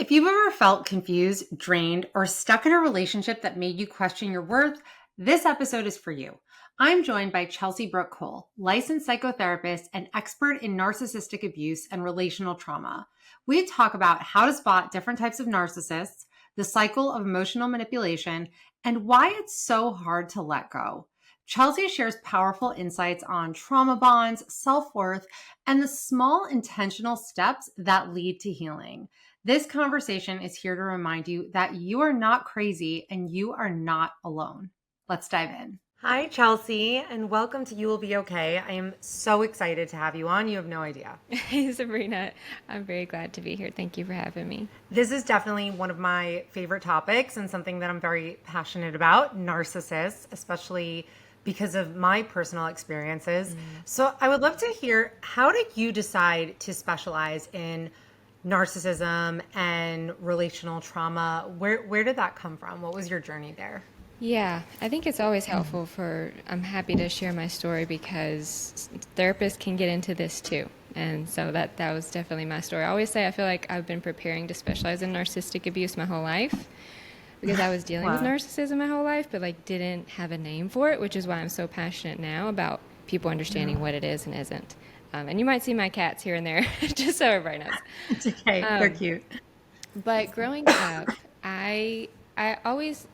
If you've ever felt confused, drained, or stuck in a relationship that made you question your worth, this episode is for you. I'm joined by Chelsey Brooke Cole, licensed psychotherapist and expert in narcissistic abuse and relational trauma. We talk about how to spot different types of narcissists, the cycle of emotional manipulation, and why it's so hard to let go. Chelsey shares powerful insights on trauma bonds, self-worth, and the small intentional steps that lead to healing. This conversation is here to remind you that you are not crazy and you are not alone. Let's dive in. Hi, Chelsey, and welcome to You Will Be Okay. I am so excited to have you on. You have no idea. Hey, Sabrina. I'm very glad to be here. Thank you for having me. This is definitely one of my favorite topics and something that I'm very passionate about, narcissists, especially because of my personal experiences. So I would love to hear, how did you decide to specialize in narcissism and relational trauma? Where did that come from? What was your journey there? Yeah, I think it's always helpful I'm happy to share my story because therapists can get into this too. And so that was definitely my story. I always say I feel like I've been preparing to specialize in narcissistic abuse my whole life because I was dealing with Wow. narcissism my whole life, but like didn't have a name for it, which is why I'm so passionate now about people understanding what it is and isn't. And you might see my cats here and there, just so everybody knows. It's okay. They're cute. But growing up, I always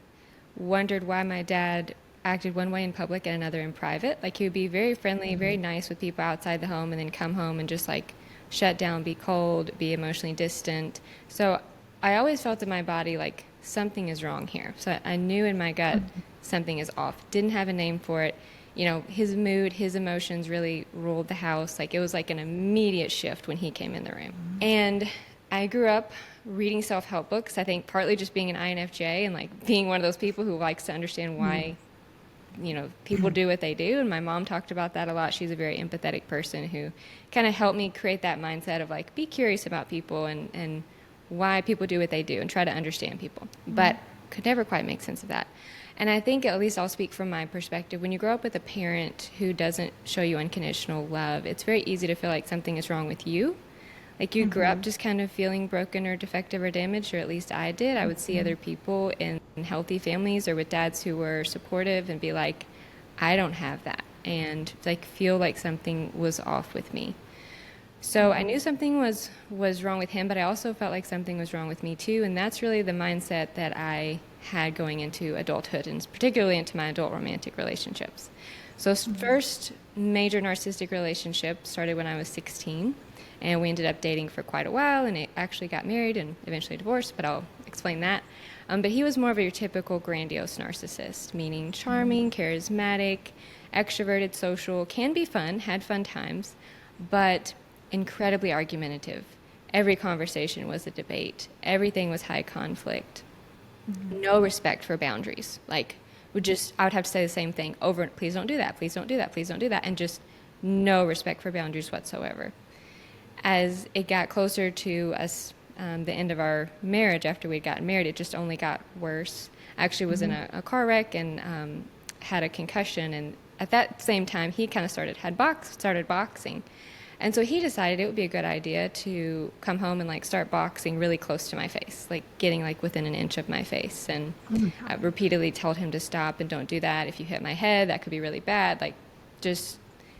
wondered why my dad acted one way in public and another in private. Like he would be very friendly, very nice with people outside the home, and then come home and just like shut down, be cold, be emotionally distant. So I always felt in my body like something is wrong here. So I knew in my gut something is off. Didn't have a name for it. You know, his mood, his emotions really ruled the house. Like it was like an immediate shift when he came in the room. And I grew up reading self-help books. I think partly just being an INFJ and like being one of those people who likes to understand why, people do what they do. And my mom talked about that a lot. She's a very empathetic person who kind of helped me create that mindset of like, be curious about people and why people do what they do and try to understand people. But could never quite make sense of that. And I think, at least I'll speak from my perspective, when you grow up with a parent who doesn't show you unconditional love, it's very easy to feel like something is wrong with you. Like you grew up just kind of feeling broken or defective or damaged, or at least I did. I would see other people in healthy families or with dads who were supportive and be like, I don't have that. And like feel like something was off with me. So I knew something was wrong with him, but I also felt like something was wrong with me too. And that's really the mindset that I had going into adulthood, and particularly into my adult romantic relationships. So first major narcissistic relationship started when I was 16, and we ended up dating for quite a while, and it actually got married and eventually divorced, but I'll explain that. But he was more of your typical grandiose narcissist, meaning charming, charismatic, extroverted, social, can be fun, had fun times, but incredibly argumentative. Every conversation was a debate. Everything was high conflict. No respect for boundaries. Like, I would have to say the same thing over and please don't do that, please don't do that, please don't do that, and just no respect for boundaries whatsoever. As it got closer to us, the end of our marriage after we'd gotten married, it just only got worse. I actually was in a car wreck and had a concussion, and at that same time, he kind of started boxing. And so he decided it would be a good idea to come home and like start boxing really close to my face, like getting like within an inch of my face. And I repeatedly told him to stop and don't do that. If you hit my head, that could be really bad. Like just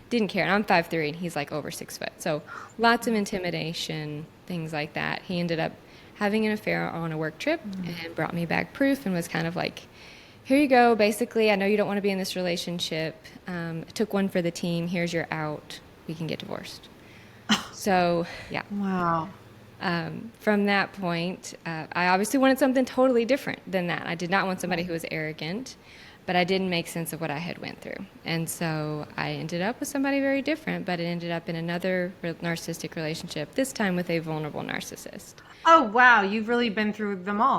didn't care. And I'm 5'3" and he's like over 6 foot. So lots of intimidation, things like that. He ended up having an affair on a work trip and brought me back proof and was kind of like, here you go. Basically, I know you don't want to be in this relationship. I took one for the team. Here's your out. We can get divorced. So, yeah. Wow. From that point, I obviously wanted something totally different than that. I did not want somebody who was arrogant, but I didn't make sense of what I had went through. And so I ended up with somebody very different, but it ended up in another narcissistic relationship, this time with a vulnerable narcissist. Oh, wow. You've really been through them all.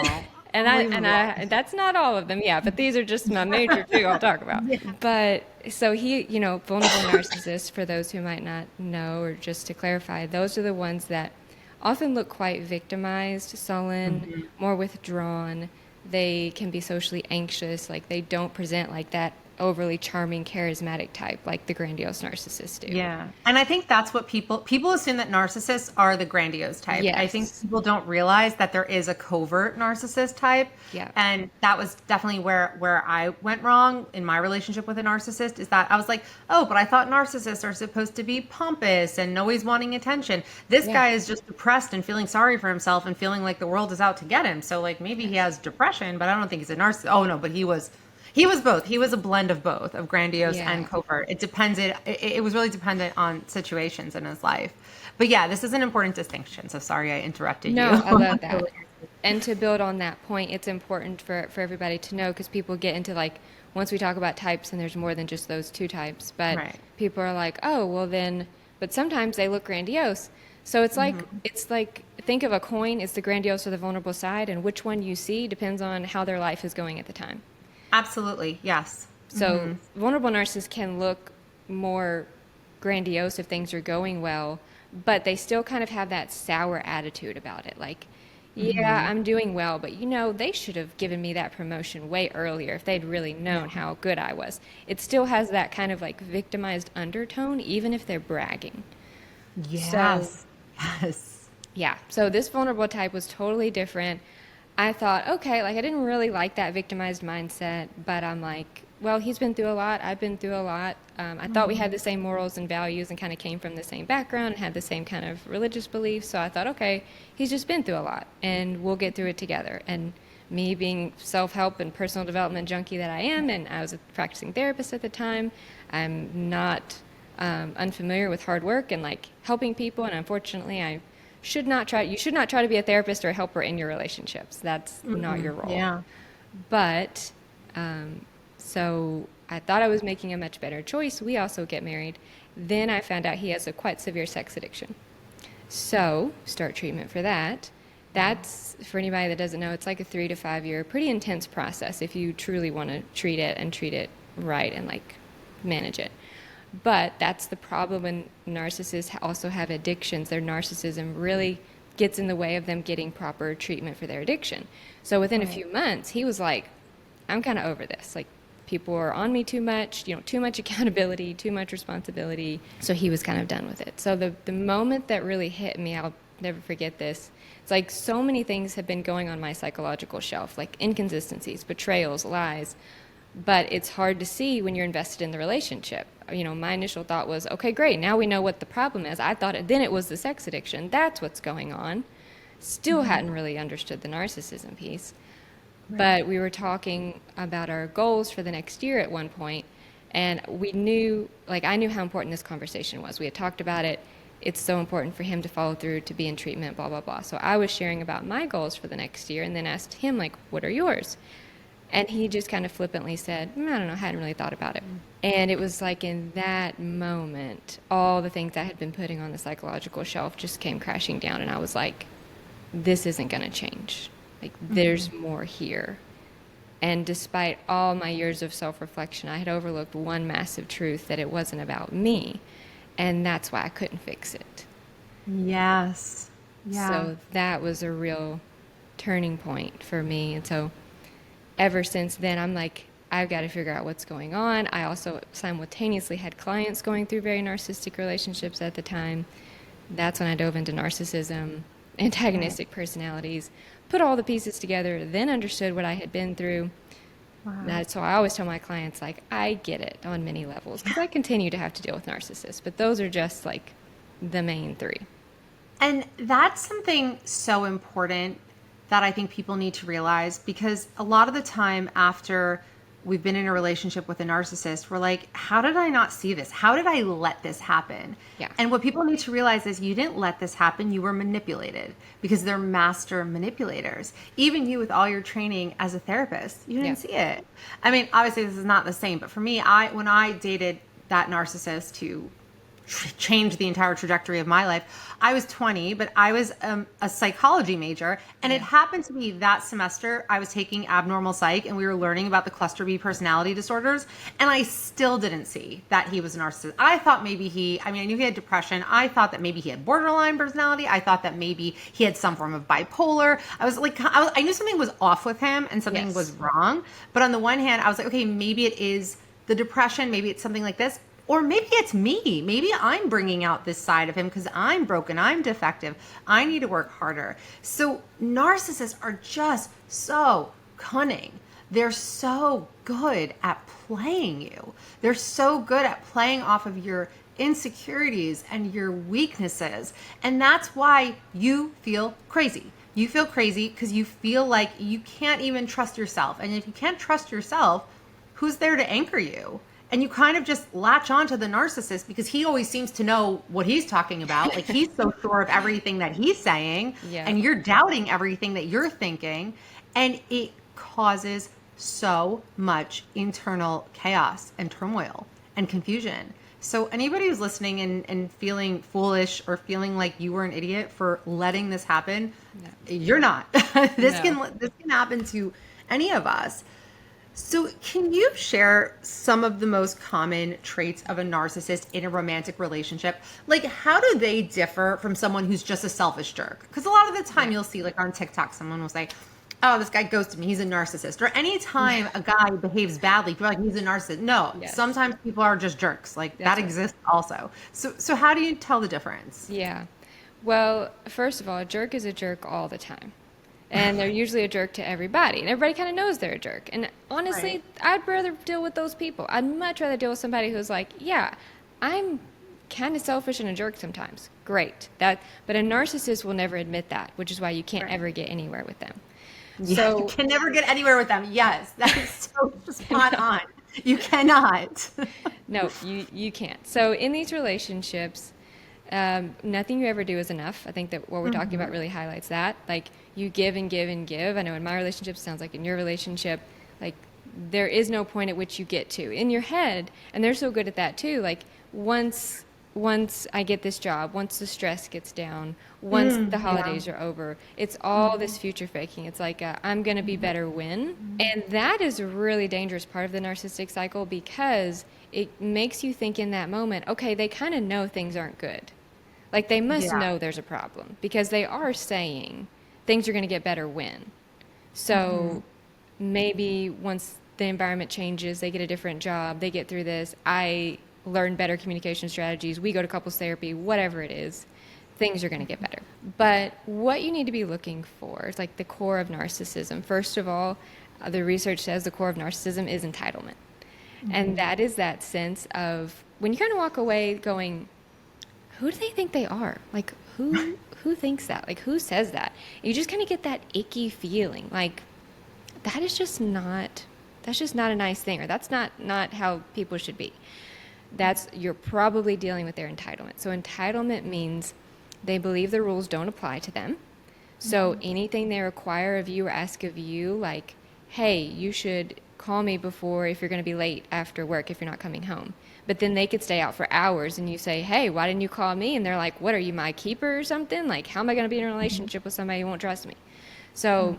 And that's not all of them, yeah, but these are just my major two I'll talk about. Yeah. But so he, vulnerable narcissists, for those who might not know, or just to clarify, those are the ones that often look quite victimized, sullen, more withdrawn. They can be socially anxious, like they don't present like that overly charming, charismatic type like the grandiose narcissists do. Yeah. And I think that's what people assume that narcissists are the grandiose type. I think Yes. people don't realize that there is a covert narcissist type. Yeah. And that was definitely where I went wrong in my relationship with a narcissist, is that I was like, "Oh, but I thought narcissists are supposed to be pompous and always wanting attention. This Yeah. guy is just depressed and feeling sorry for himself and feeling like the world is out to get him. So like maybe he Yes. has depression, but I don't think he's a narcissist." Oh no, but he was both. He was a blend of both, of grandiose and Yeah. covert. It was really dependent on situations in his life. But yeah, this is an important distinction. So sorry I interrupted you. No, I love that. And to build on that point, it's important for everybody to know because people get into like, once we talk about types, and there's more than just those two types, but Right. people are like, oh, well then, but sometimes they look grandiose. So it's like, think of a coin, it's the grandiose or the vulnerable side, and which one you see depends on how their life is going at the time. Absolutely. Yes. So vulnerable narcissists can look more grandiose if things are going well, but they still kind of have that sour attitude about it. Like, yeah, I'm doing well, but they should have given me that promotion way earlier if they'd really known how good I was. It still has that kind of like victimized undertone, even if they're bragging. So, Yes. Yes. yeah, so this vulnerable type was totally different. I thought, okay, like I didn't really like that victimized mindset, but I'm like, well, he's been through a lot. I've been through a lot. I thought we had the same morals and values and kind of came from the same background and had the same kind of religious beliefs. So I thought, okay, he's just been through a lot and we'll get through it together. And me being self-help and personal development junkie that I am, and I was a practicing therapist at the time, I'm not unfamiliar with hard work and like helping people. And unfortunately, you should not try to be a therapist or a helper in your relationships. That's not your role. Yeah. But so I thought I was making a much better choice. We also get married. Then I found out he has a quite severe sex addiction. So start treatment for that. That's, for anybody that doesn't know, it's like a 3 to 5 year, pretty intense process if you truly want to treat it and treat it right and like manage it. But that's the problem when narcissists also have addictions. Their narcissism really gets in the way of them getting proper treatment for their addiction. So within a few months, he was like, I'm kind of over this. Like, people are on me too much, too much accountability, too much responsibility. So he was kind of done with it. So the moment that really hit me, I'll never forget this. It's like so many things have been going on my psychological shelf, like inconsistencies, betrayals, lies. But it's hard to see when you're invested in the relationship. My initial thought was, okay, great, now we know what the problem is. I thought then it was the sex addiction. That's what's going on. Still hadn't really understood the narcissism piece. But we were talking about our goals for the next year at one point, and we knew, like I knew how important this conversation was. We had talked about it. It's so important for him to follow through, to be in treatment, blah, blah, blah. So I was sharing about my goals for the next year and then asked him, like, what are yours? And he just kind of flippantly said, I don't know, I hadn't really thought about it. And it was like in that moment, all the things I had been putting on the psychological shelf just came crashing down. And I was like, this isn't going to change. Like, there's more here. And despite all my years of self-reflection, I had overlooked one massive truth, that it wasn't about me. And that's why I couldn't fix it. Yes. Yeah. So that was a real turning point for me. And so ever since then, I'm like, I've got to figure out what's going on. I also simultaneously had clients going through very narcissistic relationships at the time. That's when I dove into narcissism, antagonistic personalities, put all the pieces together, then understood what I had been through. Wow. So I always tell my clients, like, I get it on many levels because I continue to have to deal with narcissists, but those are just like the main three. And that's something so important that I think people need to realize, because a lot of the time after we've been in a relationship with a narcissist, we're like, how did I not see this? How did I let this happen? Yeah. And what people need to realize is you didn't let this happen. You were manipulated, because they're master manipulators. Even you, with all your training as a therapist, you didn't see it. I mean, obviously this is not the same, but for me, when I dated that narcissist who changed the entire trajectory of my life, I was 20, but I was a psychology major, and it happened to be that semester I was taking abnormal psych, and we were learning about the cluster B personality disorders, and I still didn't see that he was a narcissist. I thought maybe I knew he had depression. I thought that maybe he had borderline personality. I thought that maybe he had some form of bipolar. I knew something was off with him and something was wrong. But on the one hand, I was like, okay, maybe it is the depression, maybe it's something like this, or maybe it's me. Maybe I'm bringing out this side of him because I'm broken, I'm defective, I need to work harder. So narcissists are just so cunning. They're so good at playing you. They're so good at playing off of your insecurities and your weaknesses. And that's why you feel crazy. You feel crazy because you feel like you can't even trust yourself. And if you can't trust yourself, who's there to anchor you? And you kind of just latch on to the narcissist because he always seems to know what he's talking about. Like he's so sure of everything that he's saying, and you're doubting everything that you're thinking. And it causes so much internal chaos and turmoil and confusion. So anybody who's listening and feeling foolish or feeling like you were an idiot for letting this happen, you're not. This can happen to any of us. So can you share some of the most common traits of a narcissist in a romantic relationship? Like, how do they differ from someone who's just a selfish jerk? Because a lot of the time you'll see, like on TikTok, someone will say, oh, this guy ghosted me, he's a narcissist. Or anytime a guy behaves badly, people are like, he's a narcissist. No, sometimes people are just jerks. Like that exists also. So how do you tell the difference? Yeah. Well, first of all, a jerk is a jerk all the time. And they're usually a jerk to everybody. And everybody kind of knows they're a jerk. And honestly, I'd rather deal with those people. I'd much rather deal with somebody who's like, yeah, I'm kind of selfish and a jerk sometimes. Great. But a narcissist will never admit that, which is why you can't ever get anywhere with them. Yeah, so, you can never get anywhere with them. Yes, that is so spot on. You cannot. No, you can't. So in these relationships, nothing you ever do is enough. I think that what we're talking about really highlights that. Like, you give and give and give. I know in my relationship, sounds like in your relationship, like there is no point at which you get to in your head. And they're so good at that too. Like once I get this job, once the stress gets down, once the holidays are over, it's all this future faking. It's like, I'm going to be better when. And that is a really dangerous part of the narcissistic cycle because it makes you think in that moment, okay, they kind of know things aren't good. Like they must know there's a problem because they are saying things are going to get better when. So maybe once the environment changes, they get a different job, they get through this, I learn better communication strategies, we go to couples therapy, whatever it is, things are going to get better. But what you need to be looking for is like the core of narcissism. First of all, the research says the core of narcissism is entitlement. And that is that sense of when you kind of walk away going, who do they think they are? Like who thinks that? Like who says that? You just kind of get that icky feeling like that's just not a nice thing, or that's not how people should be. You're probably dealing with their entitlement. So entitlement means they believe the rules don't apply to them. So anything they require of you or ask of you, like, hey, you should call me before if you're going to be late after work if you're not coming home. But then they could stay out for hours and you say, hey, why didn't you call me? And they're like, what, are you my keeper or something? Like, how am I going to be in a relationship with somebody who won't trust me? So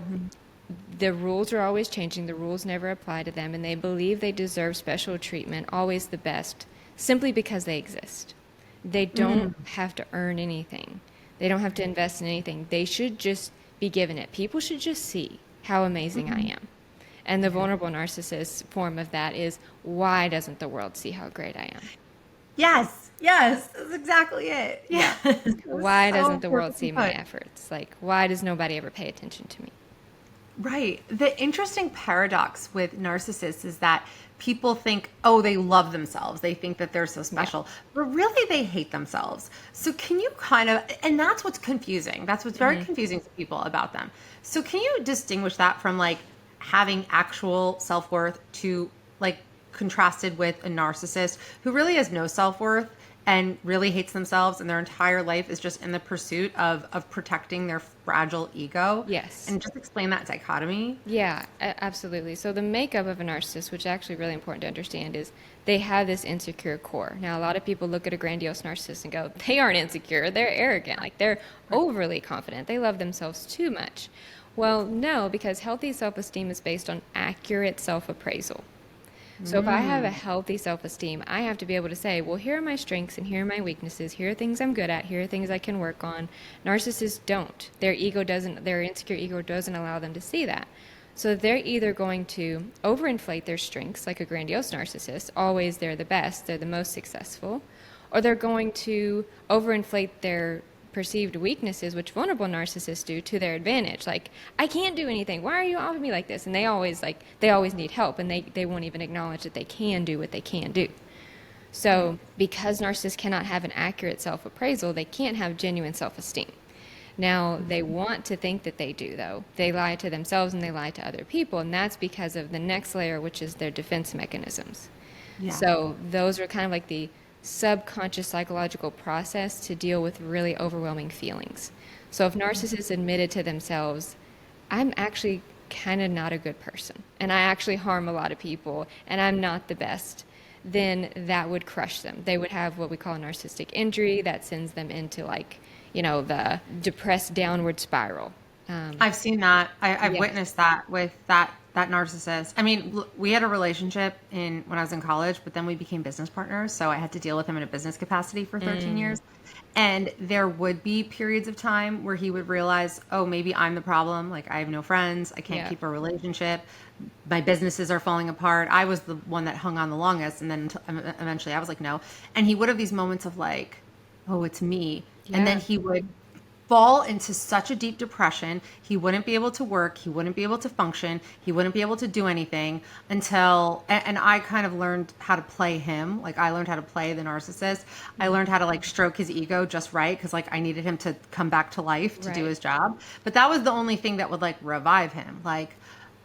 the rules are always changing. The rules never apply to them. And they believe they deserve special treatment, always the best, simply because they exist. They don't have to earn anything. They don't have to invest in anything. They should just be given it. People should just see how amazing I am. And the vulnerable narcissist form of that is, why doesn't the world see how great I am? Yes, that's exactly it. Yeah. Why doesn't the world see my efforts? Like, why does nobody ever pay attention to me? Right. The interesting paradox with narcissists is that people think, oh, they love themselves. They think that they're so special, but really they hate themselves. So can you and that's what's confusing. That's what's very confusing to people about them. So can you distinguish that from like having actual self-worth to like contrasted with a narcissist who really has no self-worth and really hates themselves and their entire life is just in the pursuit of protecting their fragile ego? Yes. And just explain that dichotomy. Yeah, absolutely. So the makeup of a narcissist, which is actually really important to understand, is they have this insecure core. Now, a lot of people look at a grandiose narcissist and go, they aren't insecure, they're arrogant, like they're overly confident, they love themselves too much. Well, no, because healthy self-esteem is based on accurate self-appraisal. So if I have a healthy self-esteem, I have to be able to say, well, here are my strengths and here are my weaknesses. Here are things I'm good at. Here are things I can work on. Narcissists don't. Their insecure ego doesn't allow them to see that. So they're either going to overinflate their strengths, like a grandiose narcissist, always they're the best, they're the most successful, or they're going to overinflate their perceived weaknesses, which vulnerable narcissists do, to their advantage. Like, I can't do anything. Why are you on me like this? And they always need help, and they won't even acknowledge that they can do what they can do. So because narcissists cannot have an accurate self-appraisal, they can't have genuine self-esteem. Now, they want to think that they do, though. They lie to themselves and they lie to other people, and that's because of the next layer, which is their defense mechanisms. Yeah. So those are kind of like the subconscious psychological process to deal with really overwhelming feelings. So if narcissists admitted to themselves, I'm actually kind of not a good person, and I actually harm a lot of people, and I'm not the best, then that would crush them. They would have what we call a narcissistic injury that sends them into, like, the depressed downward spiral. I've seen that. I've witnessed that with that narcissist. I mean, we had a relationship when I was in college, but then we became business partners. So I had to deal with him in a business capacity for 13 years. And there would be periods of time where he would realize, oh, maybe I'm the problem. Like, I have no friends. I can't keep a relationship. My businesses are falling apart. I was the one that hung on the longest. And then eventually I was like, no. And he would have these moments of like, oh, it's me. Yeah. And then he would fall into such a deep depression. He wouldn't be able to work. He wouldn't be able to function. He wouldn't be able to do anything until, and I kind of learned how to play him. Like, I learned how to play the narcissist. I learned how to like stroke his ego just right. Cause like I needed him to come back to life to do his job. But that was the only thing that would like revive him. Like,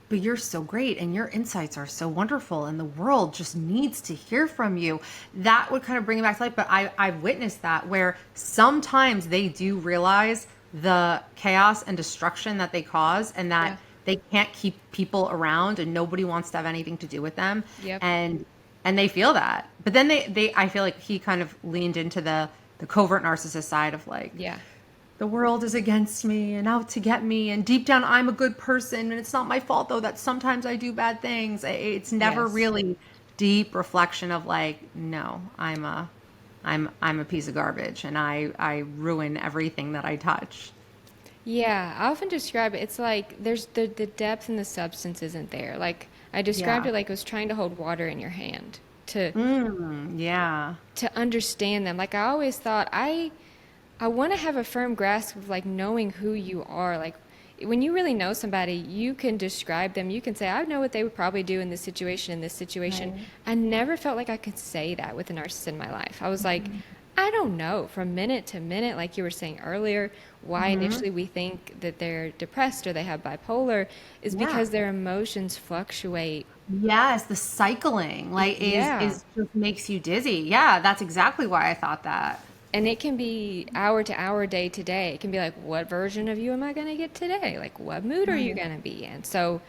but you're so great and your insights are so wonderful and the world just needs to hear from you. That would kind of bring it back to life. But I've witnessed that where sometimes they do realize the chaos and destruction that they cause and that they can't keep people around and nobody wants to have anything to do with them. Yep. And they feel that. But then I feel like he kind of leaned into the covert narcissist side of like, the world is against me and out to get me. And deep down, I'm a good person. And it's not my fault, though, that sometimes I do bad things. It's never really deep reflection of like, no, I'm a piece of garbage and I ruin everything that I touch. Yeah, I often describe it. It's like there's the depth and the substance isn't there. Like I described it like it was trying to hold water in your hand to understand them. Like I always thought I want to have a firm grasp of like knowing who you are. Like when you really know somebody, you can describe them. You can say, I know what they would probably do in this situation, Right. I never felt like I could say that with a narcissist in my life. I was like, I don't know, from minute to minute, like you were saying earlier, why initially we think that they're depressed or they have bipolar is because their emotions fluctuate. Yes, the cycling like is just makes you dizzy. Yeah, that's exactly why I thought that. And it can be hour to hour, day to day. It can be like, what version of you am I going to get today? Like, what mood are you going to be in? So,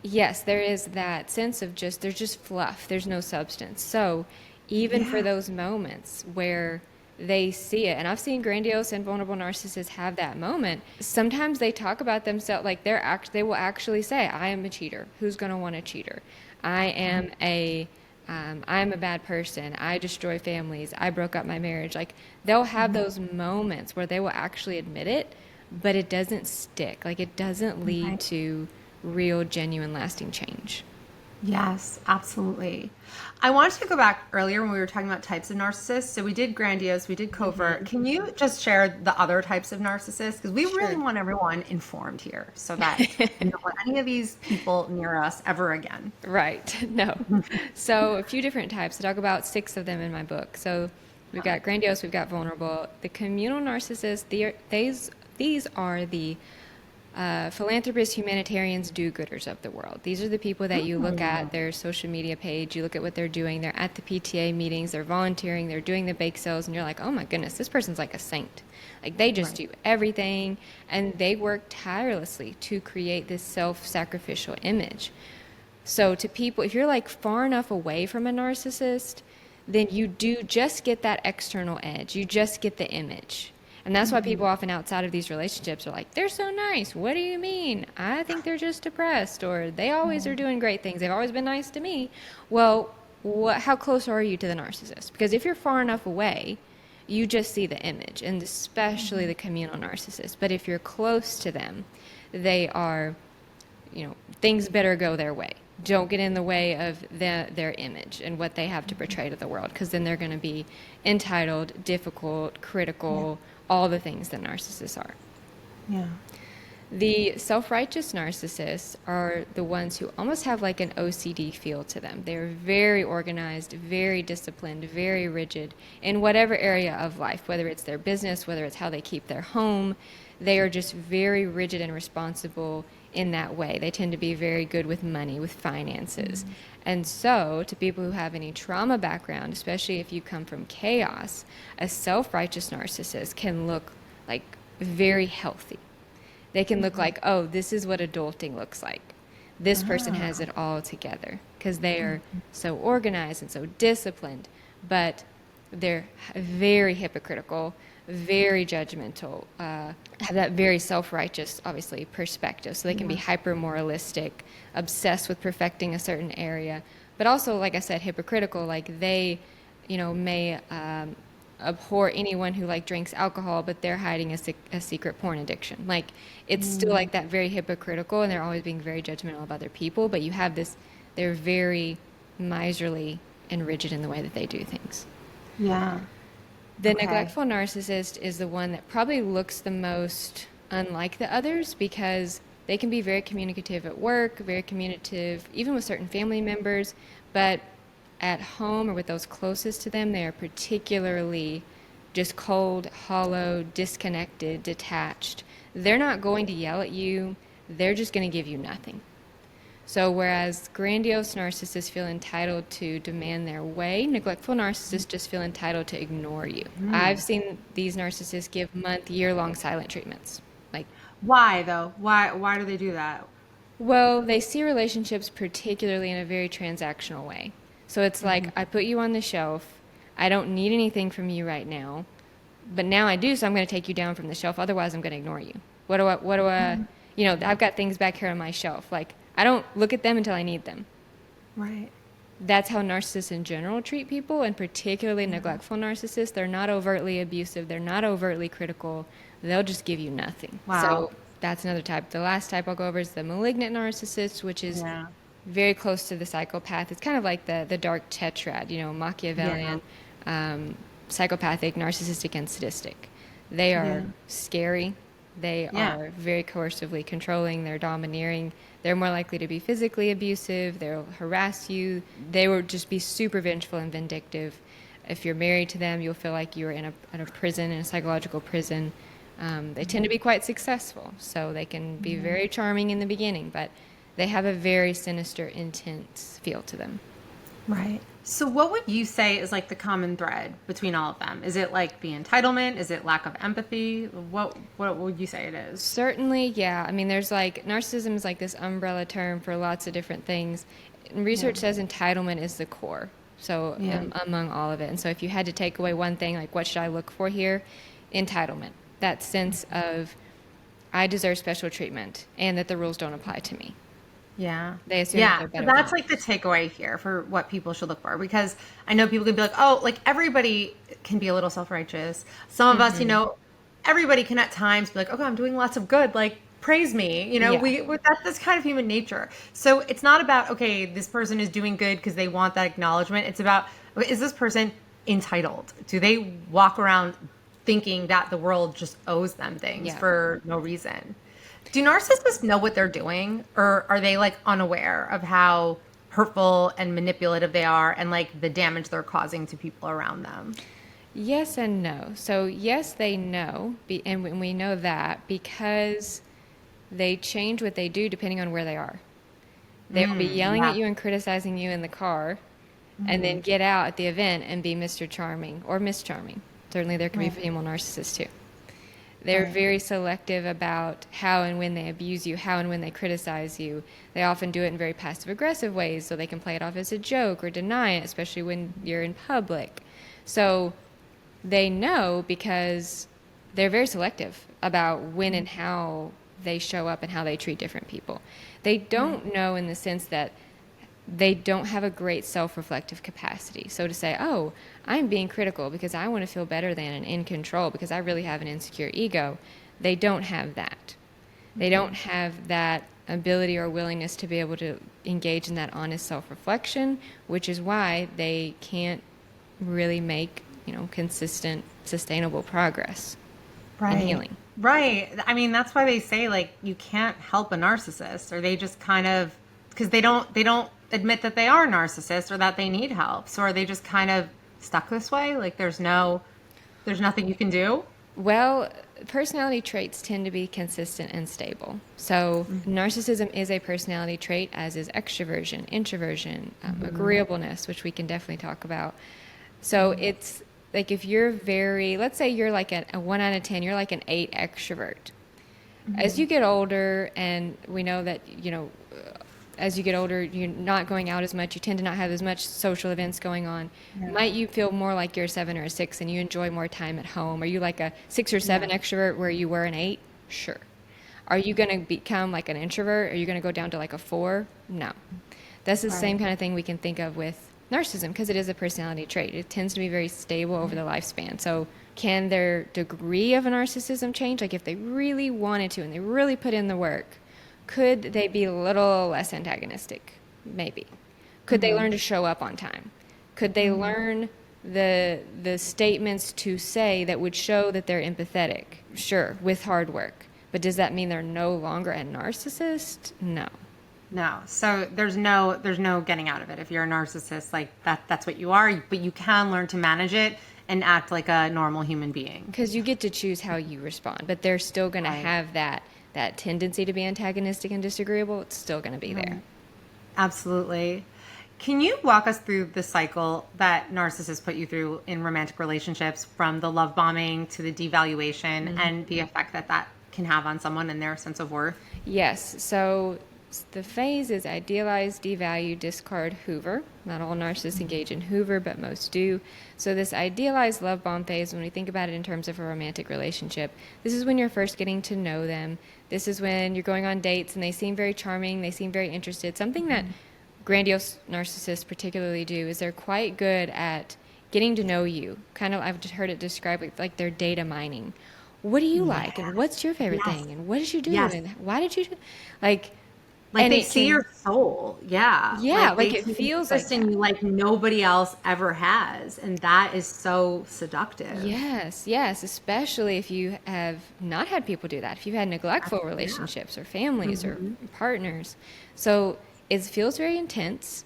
yes, there is that sense of there's just fluff. There's no substance. So, even for those moments where they see it, and I've seen grandiose and vulnerable narcissists have that moment, sometimes they talk about themselves like they will actually say, I am a cheater. Who's going to want a cheater? I'm a bad person. I destroy families. I broke up my marriage. Like they'll have those moments where they will actually admit it, but it doesn't stick. Like it doesn't lead to real, genuine, lasting change. Yes, absolutely. I wanted to go back earlier when we were talking about types of narcissists. So we did grandiose, we did covert. Can you just share the other types of narcissists? Because we really want everyone informed here so that we don't want any of these people near us ever again. Right. No. So a few different types. I talk about 6 of them in my book. So we've got grandiose, we've got vulnerable. The communal narcissists, these are the philanthropists, humanitarians, do-gooders of the world. These are the people that you look at their social media page, you look at what they're doing, they're at the PTA meetings, they're volunteering, they're doing the bake sales, and you're like, oh my goodness, this person's like a saint. Like they just do everything, and they work tirelessly to create this self-sacrificial image. So to people, if you're like far enough away from a narcissist, then you do just get that external edge. You just get the image. And that's why people often outside of these relationships are like, they're so nice. What do you mean? I think they're just depressed, or they always are doing great things. They've always been nice to me. Well, how close are you to the narcissist? Because if you're far enough away, you just see the image, and especially the communal narcissist. But if you're close to them, they are things better go their way. Don't get in the way of their image and what they have to portray to the world, because then they're going to be entitled, difficult, critical, all the things that narcissists are. Yeah. The self-righteous narcissists are the ones who almost have like an OCD feel to them. They're very organized, very disciplined, very rigid in whatever area of life, whether it's their business, whether it's how they keep their home. They are just very rigid and responsible in that way. They tend to be very good with money, with finances. Mm-hmm. And so to people who have any trauma background, especially if you come from chaos, a self-righteous narcissist can look like very healthy. They can look like, oh, this is what adulting looks like. This person has it all together, because they are so organized and so disciplined, but they're very hypocritical, very judgmental, have that very self-righteous, obviously, perspective. So they can be hyper-moralistic, obsessed with perfecting a certain area, but also, like I said, hypocritical. Like they, may abhor anyone who like drinks alcohol, but they're hiding a secret porn addiction. Like it's still like that, very hypocritical, and they're always being very judgmental of other people. But you have this, they're very miserly and rigid in the way that they do things. Yeah. The neglectful narcissist is the one that probably looks the most unlike the others, because they can be very communicative at work, very communicative even with certain family members, but at home or with those closest to them, they are particularly just cold, hollow, disconnected, detached. They're not going to yell at you. They're just going to give you nothing. So whereas grandiose narcissists feel entitled to demand their way, neglectful narcissists just feel entitled to ignore you. I've seen these narcissists give year-long silent treatments. Like, why though? Why do they do that? Well, they see relationships particularly in a very transactional way. So it's like, I put you on the shelf. I don't need anything from you right now, but now I do, so I'm going to take you down from the shelf. Otherwise, I'm going to ignore you. I've got things back here on my shelf. Like, I don't look at them until I need them. Right. That's how narcissists in general treat people, and particularly neglectful narcissists. They're not overtly abusive. They're not overtly critical. They'll just give you nothing. Wow. So that's another type. The last type I'll go over is the malignant narcissist, which is very close to the psychopath. It's kind of like the dark tetrad, Machiavellian, psychopathic, narcissistic, and sadistic. They are scary. They are very coercively controlling. They're domineering. They're more likely to be physically abusive. They'll harass you. They will just be super vengeful and vindictive. If you're married to them, you'll feel like you're in a prison, in a psychological prison. They tend to be quite successful, so they can be very charming in the beginning, but they have a very sinister, intense feel to them. Right. So what would you say is like the common thread between all of them? Is it like the entitlement? Is it lack of empathy? What would you say it is? Certainly, yeah. I mean, there's like, narcissism is like this umbrella term for lots of different things. And research says entitlement is the core, so among all of it. And so if you had to take away one thing, like what should I look for here? Entitlement. That sense of I deserve special treatment and that the rules don't apply to me. Yeah. They assume that they're better. That's like the takeaway here for what people should look for, because I know people can be like, oh, like everybody can be a little self-righteous. Some of us, everybody can at times be like, okay, I'm doing lots of good. Like, praise me. That's kind of human nature. So it's not about, okay, this person is doing good because they want that acknowledgement. It's about, okay, is this person entitled? Do they walk around thinking that the world just owes them things for no reason? Do narcissists know what they're doing, or are they like unaware of how hurtful and manipulative they are and like the damage they're causing to people around them? Yes and no. So yes, they know, and we know that because they change what they do depending on where they are. They will be yelling at you and criticizing you in the car, and then get out at the event and be Mr. Charming or Miss Charming. Certainly there can be female narcissists too. They're very selective about how and when they abuse you, how and when they criticize you. They often do it in very passive-aggressive ways, so they can play it off as a joke or deny it, especially when you're in public. So they know because they're very selective about when and how they show up and how they treat different people. They don't know in the sense that they don't have a great self-reflective capacity. So to say, oh, I'm being critical because I want to feel better than and in control because I really have an insecure ego, they don't have that. They don't have that ability or willingness to be able to engage in that honest self-reflection, which is why they can't really make, consistent, sustainable progress in healing. Right. I mean, that's why they say like you can't help a narcissist, or they just kind of, because they don't admit that they are narcissists or that they need help. So are they just kind of stuck this way? Like there's nothing you can do? Well, personality traits tend to be consistent and stable. So narcissism is a personality trait, as is extroversion, introversion, agreeableness, which we can definitely talk about. So it's like if you're let's say you're like a 1 out of 10, you're like an 8 extrovert. As you get older, and we know that, as you get older, you're not going out as much. You tend to not have as much social events going on. Yeah. Might you feel more like you're a 7 or a 6 and you enjoy more time at home? Are you like a 6 or 7 extrovert where you were an 8? Sure. Are you going to become like an introvert? Are you going to go down to like a 4? No. That's the same kind of thing we can think of with narcissism, because it is a personality trait. It tends to be very stable over the lifespan. So can their degree of narcissism change? Like if they really wanted to and they really put in the work, could they be a little less antagonistic? Maybe. Could they learn to show up on time? Could they learn the statements to say that would show that they're empathetic? Sure, with hard work. But does that mean they're no longer a narcissist? No. No. So there's no getting out of it. If you're a narcissist, like that's what you are, but you can learn to manage it and act like a normal human being. Because you get to choose how you respond, but they're still going to have that tendency to be antagonistic and disagreeable. It's still going to be there. Absolutely. Can you walk us through the cycle that narcissists put you through in romantic relationships, from the love bombing to the devaluation and the effect that can have on someone and their sense of worth? Yes. So the phase is idealize, devalue, discard, hoover. Not all narcissists engage in hoover, but most do. So this idealized love bomb phase, when we think about it in terms of a romantic relationship, this is when you're first getting to know them. This is when you're going on dates and they seem very charming, they seem very interested. Something that grandiose narcissists particularly do is they're quite good at getting to know you. Kind of, I've just heard it described like they're data mining. What do you like? And what's your favorite thing? And what did you do? And why did you do? Like they see your soul. Yeah. Yeah. Like it feels like you like nobody else ever has. And that is so seductive. Yes. Yes. Especially if you have not had people do that. If you've had neglectful relationships or families or partners. So it feels very intense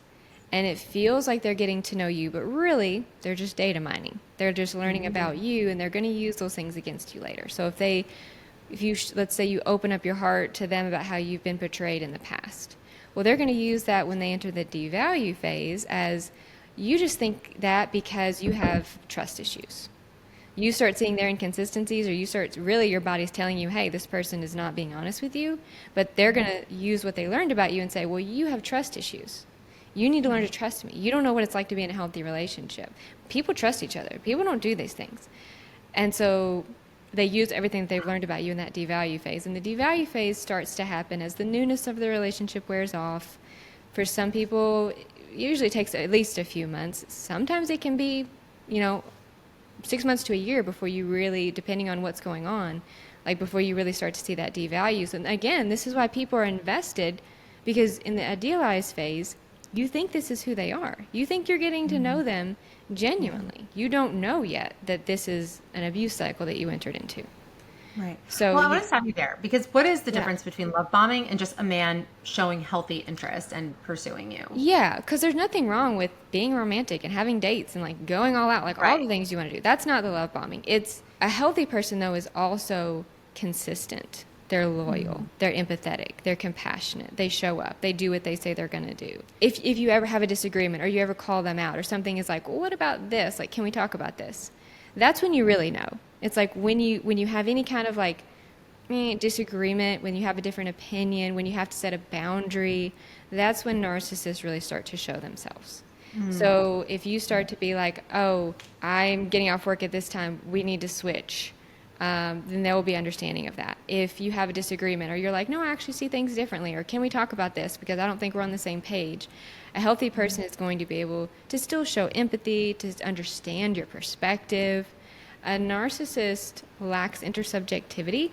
and it feels like they're getting to know you, but really they're just data mining. They're just learning about you, and they're going to use those things against you later. So if you let's say you open up your heart to them about how you've been portrayed in the past, well, they're going to use that when they enter the devalue phase, as you just think that because you have trust issues. You start seeing their inconsistencies, or your body's telling you, hey, this person is not being honest with you, but they're going to use what they learned about you and say, well, you have trust issues. You need to learn to trust me. You don't know what it's like to be in a healthy relationship. People trust each other. People don't do these things. And so they use everything that they've learned about you in that devalue phase. And the devalue phase starts to happen as the newness of the relationship wears off. For some people, it usually takes at least a few months. Sometimes it can be, 6 months to a year before you really, depending on what's going on, like before you really start to see that devalue. So again, this is why people are invested, because in the idealized phase, you think this is who they are. You think you're getting to know them genuinely. You don't know yet that this is an abuse cycle that you entered into. Right. So I want to stop you there, because what is the difference between love bombing and just a man showing healthy interest and pursuing you? Yeah, because there's nothing wrong with being romantic and having dates and like going all out, like all the things you want to do. That's not the love bombing. It's a healthy person, though, is also consistent. They're loyal. They're empathetic. They're compassionate. They show up. They do what they say they're going to do. If you ever have a disagreement, or you ever call them out, or something is like, well, what about this? Like, can we talk about this? That's when you really know. It's like when you have any kind of like disagreement, when you have a different opinion, when you have to set a boundary, that's when narcissists really start to show themselves. So if you start to be like, oh, I'm getting off work at this time, we need to switch, then they will be understanding of that. If you have a disagreement, or you're like, no, I actually see things differently, or can we talk about this because I don't think we're on the same page, a healthy person is going to be able to still show empathy, to understand your perspective. A narcissist lacks intersubjectivity,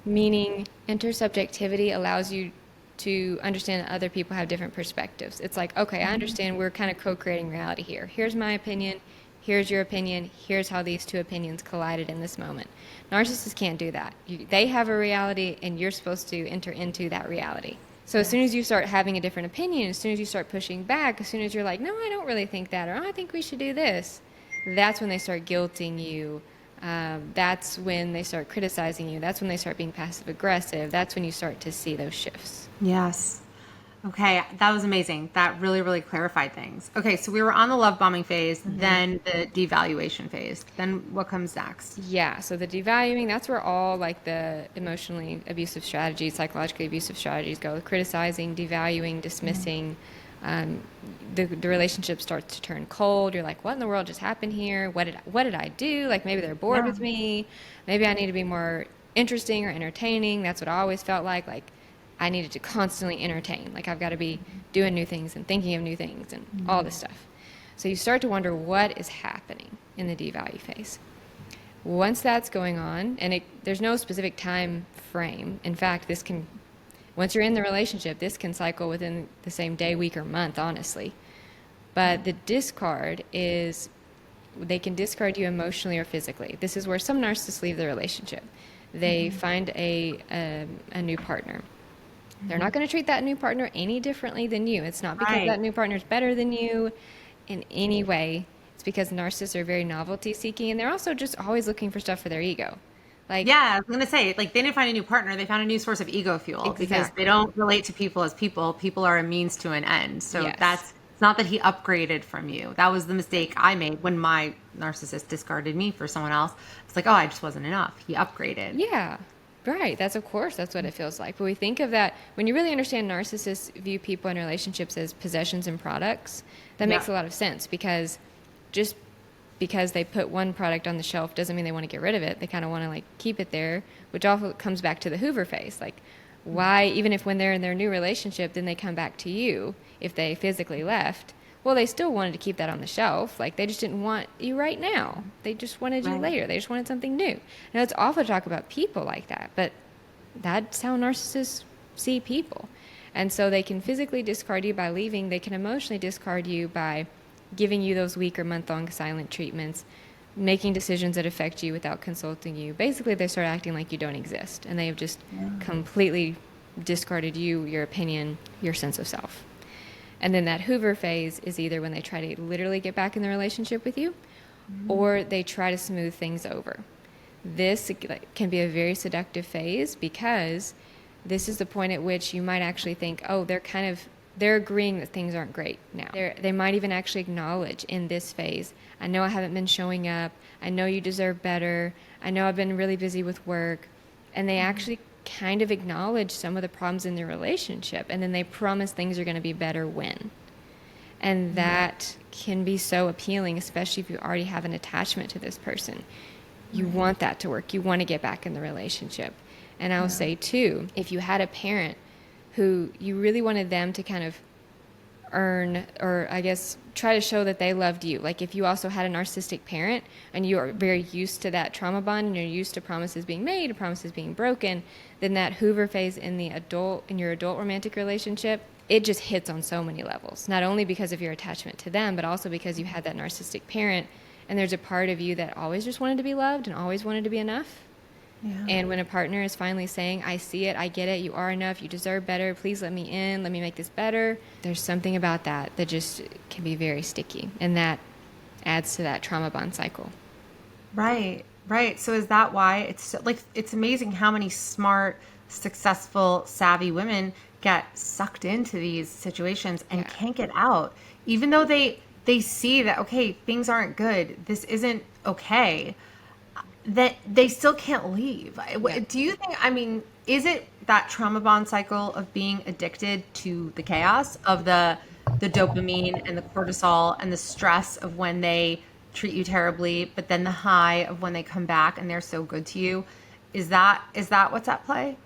meaning intersubjectivity allows you to understand that other people have different perspectives. It's like, okay, I understand we're kind of co-creating reality here. Here's my opinion. Here's your opinion. Here's how these two opinions collided in this moment. Narcissists can't do that. They have a reality, and you're supposed to enter into that reality. So as soon as you start having a different opinion, as soon as you start pushing back, as soon as you're like, no, I don't really think that, or oh, I think we should do this, that's when they start guilting you. That's when they start criticizing you. That's when they start being passive aggressive. That's when you start to see those shifts. Yes. Okay, that was amazing. That really, really clarified things. Okay, so we were on the love bombing phase, then the devaluation phase. Then what comes next? Yeah, so the devaluing, that's where all like the emotionally abusive strategies, psychologically abusive strategies go. Criticizing, devaluing, dismissing. The relationship starts to turn cold. You're like, what in the world just happened here? What did I do? Like maybe they're bored with me. Maybe I need to be more interesting or entertaining. That's what I always felt like. Like I needed to constantly entertain. Like I've got to be doing new things and thinking of new things and all this stuff. So you start to wonder what is happening in the devalue phase. Once that's going on, and there's no specific time frame. In fact, once you're in the relationship, this can cycle within the same day, week, or month, honestly. But the discard is, they can discard you emotionally or physically. This is where some narcissists leave the relationship. They find a new partner. They're not going to treat that new partner any differently than you. It's not because that new partner is better than you in any way. It's because narcissists are very novelty seeking, and they're also just always looking for stuff for their ego. Like, yeah, I was going to say, like, they didn't find a new partner. They found a new source of ego fuel because they don't relate to people as people. People are a means to an end. So it's not that he upgraded from you. That was the mistake I made when my narcissist discarded me for someone else. It's like, oh, I just wasn't enough. He upgraded. Yeah. Right. That's what it feels like. But we think of that when you really understand narcissists view people in relationships as possessions and products. That makes a lot of sense because just because they put one product on the shelf doesn't mean they want to get rid of it. They kind of want to like keep it there, which also comes back to the Hoover phase. Like why, even if when they're in their new relationship, then they come back to you if they physically left. Well, they still wanted to keep that on the shelf. Like, they just didn't want you right now. They just wanted you later. They just wanted something new. Now, it's awful to talk about people like that, but that's how narcissists see people. And so they can physically discard you by leaving. They can emotionally discard you by giving you those week or month-long silent treatments, making decisions that affect you without consulting you. Basically, they start acting like you don't exist, and they have just completely discarded you, your opinion, your sense of self. And then that Hoover phase is either when they try to literally get back in the relationship with you, or they try to smooth things over. This can be a very seductive phase because this is the point at which you might actually think, oh, they're agreeing that things aren't great now. They might even actually acknowledge in this phase, I know I haven't been showing up. I know you deserve better. I know I've been really busy with work. And they actually kind of acknowledge some of the problems in their relationship, and then they promise things are going to be better when. And that can be so appealing, especially if you already have an attachment to this person. You want that to work. You want to get back in the relationship. And I'll say, too, if you had a parent who you really wanted them to kind of earn, or I guess try to show that they loved you. Like if you also had a narcissistic parent and you are very used to that trauma bond and you're used to promises being made, promises being broken, then that Hoover phase in your adult romantic relationship, it just hits on so many levels. Not only because of your attachment to them, but also because you had that narcissistic parent and there's a part of you that always just wanted to be loved and always wanted to be enough. Yeah. And when a partner is finally saying, I see it, I get it, you are enough, you deserve better, please let me in, let me make this better, there's something about that just can be very sticky. And that adds to that trauma bond cycle. Right. So is that why it's amazing how many smart, successful, savvy women get sucked into these situations and can't get out, even though they see that, okay, things aren't good, this isn't okay, that they still can't leave. Do you think, is it that trauma bond cycle of being addicted to the chaos of the dopamine and the cortisol and the stress of when they treat you terribly, but then the high of when they come back and they're so good to you? Is that what's at play?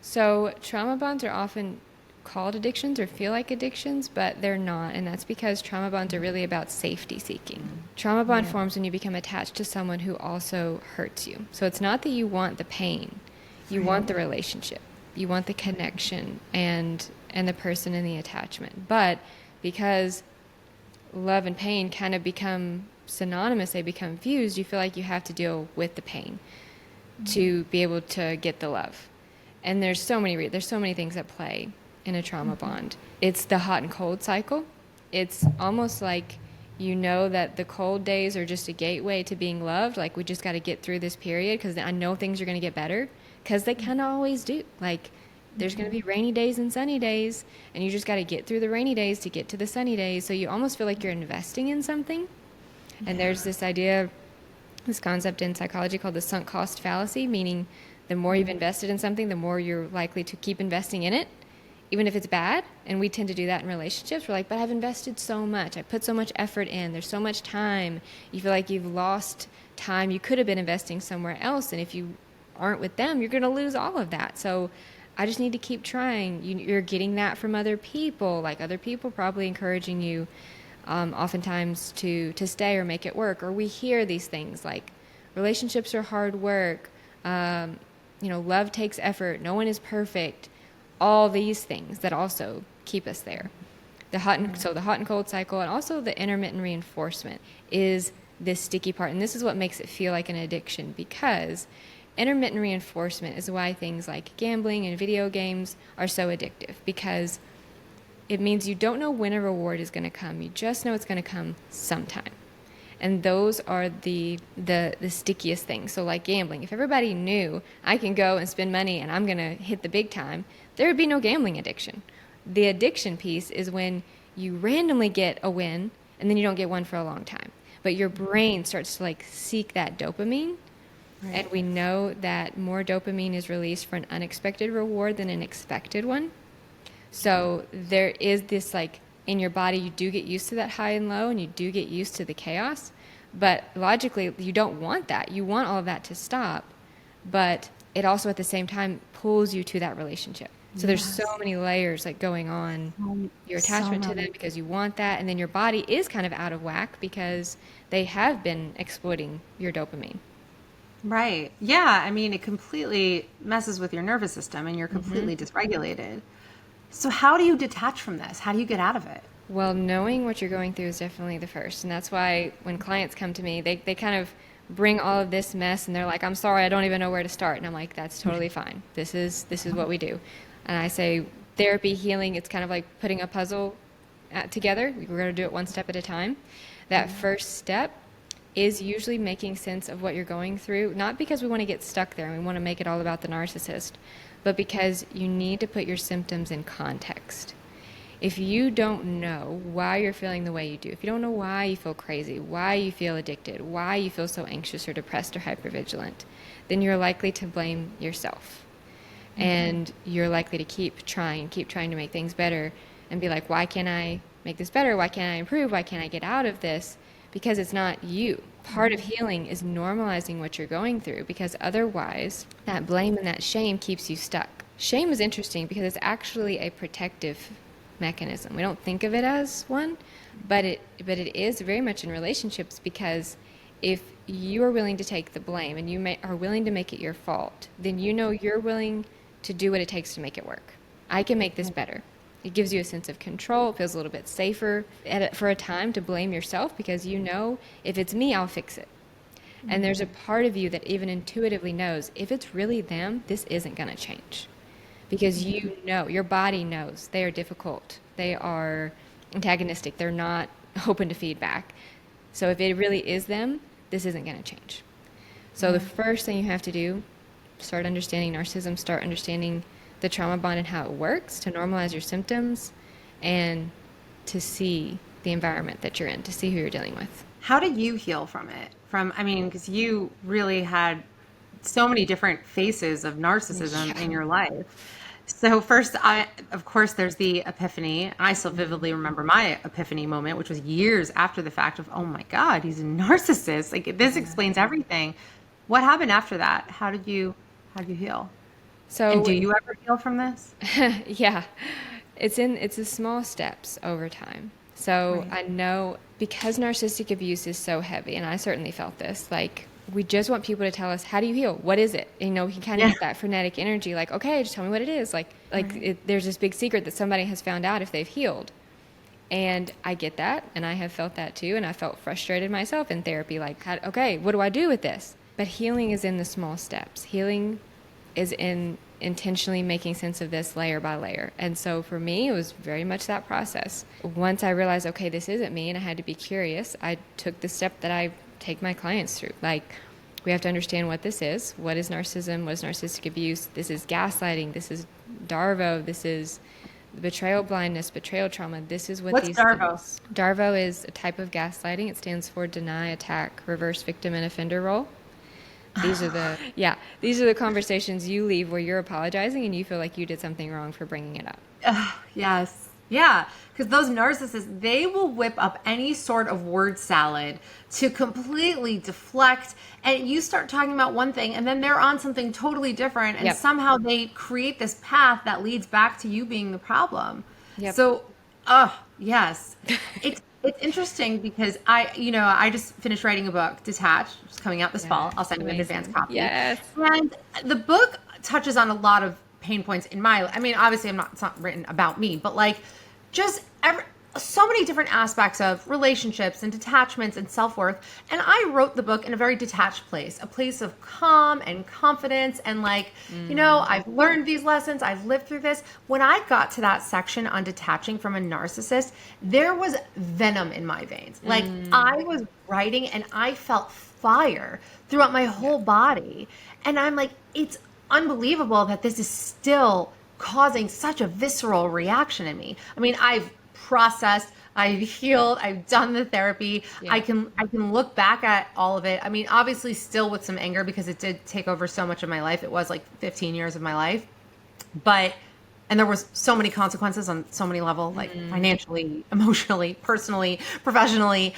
So trauma bonds are often called addictions or feel like addictions, but they're not, and that's because trauma bonds are really about safety seeking. Trauma bond forms when you become attached to someone who also hurts you. So it's not that you want the pain, you want the relationship. You want the connection and the person and the attachment. But because love and pain kind of become synonymous, they become fused, you feel like you have to deal with the pain to be able to get the love. And there's so many things at play in a trauma bond. It's the hot and cold cycle. It's almost like you know that the cold days are just a gateway to being loved. Like, we just got to get through this period because I know things are going to get better, because they kind of always do. Like, there's going to be rainy days and sunny days, and you just got to get through the rainy days to get to the sunny days. So you almost feel like you're investing in something. And there's this idea, this concept in psychology called the sunk cost fallacy, meaning the more you've invested in something, the more you're likely to keep investing in it, even if it's bad. And we tend to do that in relationships. We're like, but I've invested so much. I put so much effort in. There's so much time. You feel like you've lost time you could have been investing somewhere else. And if you aren't with them, you're going to lose all of that. So I just need to keep trying. You're getting that from other people, like other people probably encouraging you oftentimes to stay or make it work. Or we hear these things like relationships are hard work. Love takes effort. No one is perfect. All these things that also keep us there. The hot and cold cycle, and also the intermittent reinforcement is this sticky part. And this is what makes it feel like an addiction, because intermittent reinforcement is why things like gambling and video games are so addictive, because it means you don't know when a reward is going to come. You just know it's going to come sometime. And those are the stickiest things. So like gambling, if everybody knew I can go and spend money and I'm going to hit the big time, there would be no gambling addiction. The addiction piece is when you randomly get a win and then you don't get one for a long time. But your brain starts to like seek that dopamine. Right. And we know that more dopamine is released for an unexpected reward than an expected one. So there is this, like, in your body, you do get used to that high and low, and you do get used to the chaos. But logically, you don't want that. You want all of that to stop. But it also, at the same time, pulls you to that relationship. So there's so many layers like going on. Your attachment to them because you want that. And then your body is kind of out of whack because they have been exploiting your dopamine. Right. Yeah. I mean, it completely messes with your nervous system and you're completely dysregulated. So how do you detach from this? How do you get out of it? Well, knowing what you're going through is definitely the first. And that's why when clients come to me, they kind of bring all of this mess and they're like, I'm sorry, I don't even know where to start. And I'm like, that's totally fine. This is what we do. And I say therapy, healing, it's kind of like putting a puzzle together. We're going to do it one step at a time. That first step is usually making sense of what you're going through, not because we want to get stuck there and we want to make it all about the narcissist, but because you need to put your symptoms in context. If you don't know why you're feeling the way you do, if you don't know why you feel crazy, why you feel addicted, why you feel so anxious or depressed or hypervigilant, then you're likely to blame yourself. And you're likely to keep trying to make things better and be like, why can't I make this better? Why can't I improve? Why can't I get out of this? Because it's not you. Part of healing is normalizing what you're going through, because otherwise that blame and that shame keeps you stuck. Shame is interesting because it's actually a protective mechanism. We don't think of it as one, but it is very much in relationships, because if you are willing to take the blame and you are willing to make it your fault, then you know you're willing to do what it takes to make it work. I can make this better. It gives you a sense of control. It feels a little bit safer for a time to blame yourself, because you know if it's me, I'll fix it. And there's a part of you that even intuitively knows if it's really them, this isn't going to change. Because you know, your body knows they are difficult. They are antagonistic. They're not open to feedback. So if it really is them, this isn't going to change. So the first thing you have to do, start understanding narcissism, start understanding the trauma bond and how it works, to normalize your symptoms and to see the environment that you're in, to see who you're dealing with. How did you heal from it? Because you really had so many different faces of narcissism in your life. So first, of course, there's the epiphany. I still vividly remember my epiphany moment, which was years after the fact of, oh my God, he's a narcissist. Like, this explains everything. What happened after that? How did you heal? And do you ever heal from this? Yeah, it's the small steps over time. So I know, because narcissistic abuse is so heavy, and I certainly felt this, like we just want people to tell us, how do you heal? What is it? And, you know, we can kind of get that frenetic energy, like, okay, just tell me what it is. There's this big secret that somebody has found out if they've healed. And I get that, and I have felt that too, and I felt frustrated myself in therapy, like, okay, what do I do with this? But healing is in the small steps. Healing is in intentionally making sense of this layer by layer. And so for me, it was very much that process. Once I realized, okay, this isn't me, and I had to be curious, I took the step that I take my clients through. Like, we have to understand what this is. What is narcissism? What is narcissistic abuse? This is gaslighting. This is DARVO. This is betrayal blindness, betrayal trauma. This is what What's these DARVO? things. DARVO is a type of gaslighting. It stands for deny, attack, reverse victim and offender role. These are the conversations you leave where you're apologizing and you feel like you did something wrong for bringing it up. Yes. Yeah. Because those narcissists, they will whip up any sort of word salad to completely deflect. And you start talking about one thing and then they're on something totally different. And somehow they create this path that leads back to you being the problem. Yep. So, yes. It's interesting because I just finished writing a book, Detached, which is coming out this fall. I'll send you an advanced copy. Yes. And the book touches on a lot of pain points in my life. I mean, obviously it's not written about me, but like just so many different aspects of relationships and detachments and self-worth. And I wrote the book in a very detached place, a place of calm and confidence. And like, I've learned these lessons. I've lived through this. When I got to that section on detaching from a narcissist, there was venom in my veins. Like I was writing and I felt fire throughout my whole body. And I'm like, it's unbelievable that this is still causing such a visceral reaction in me. I mean, I've processed, I've healed, I've done the therapy. I can look back at all of it. I mean, obviously still with some anger because it did take over so much of my life. It was like 15 years of my life. And there was so many consequences on so many levels, like financially, emotionally, personally, professionally.